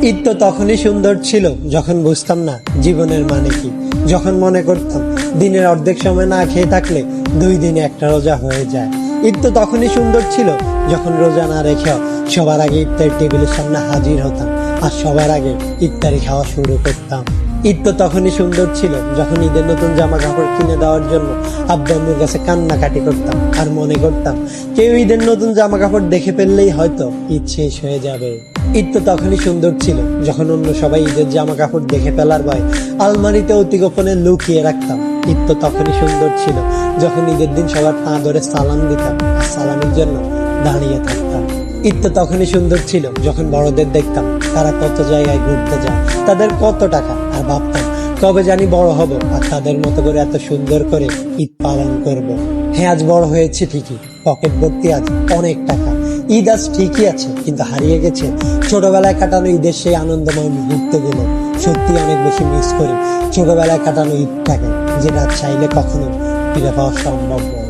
ঈদ তো তখনই সুন্দর ছিল যখন বুঝতাম না জীবনের মানে কি, যখন মনে করতাম দিনের অর্ধেক সময় না খেয়ে থাকলে 2 দিনে একটা রোজা হয়ে যায়। ঈদ তো তখনই সুন্দর ছিল যখন রোজা না রেখেও সবার আগে ইফতার টেবিলের সামনে হাজির হতাম আর সবার আগে ইফতারি খাওয়া শুরু করতাম। ঈদ তো তখনই সুন্দর ছিল যখন ঈদের নতুন জামা কাপড় কিনে দেওয়ার জন্য আব্বু আম্মুর কাছে কান্নাকাটি করতাম আর মনে করতাম কেউ ঈদের নতুন জামা কাপড় দেখে ফেললেই হয়তো ঈদ শেষ হয়ে যাবে। ঈদ তো তখনই সুন্দর ছিল যখন অন্য সবাই ঈদের জামা কাপড় দেখে ফেলার ভয় আলমারিতে অতি গোপনে লুকিয়ে রাখতাম। ঈদ তো তখনই সুন্দর ছিল যখন ঈদের দিন সবার পা ধরে সালাম দিতাম আর সালামের জন্য দাঁড়িয়ে থাকতাম। ঈদ তো তখনই সুন্দর ছিল যখন বড়দের দেখতাম তারা কত জায়গায় ঘুরতে যায়, তাদের কত টাকা, আর ভাবতাম কবে জানি বড় হব আর তাদের মতো করে এত সুন্দর করে ঈদ পালন করব। হ্যাঁ, আজ বড় হয়েছে ঠিকই, পকেট ভর্তি আজ অনেক টাকা। ঈদ আজ ঠিকই আছে, কিন্তু হারিয়ে গেছে ছোটবেলায় কাটানো ঈদের সেই আনন্দময় মুহূর্তগুলো। সত্যি অনেক বেশি মিস করি ছোটবেলায় কাটানো ঈদটাকে, যেটা চাইলে কখনো ফিরে পাওয়া সম্ভব নয়।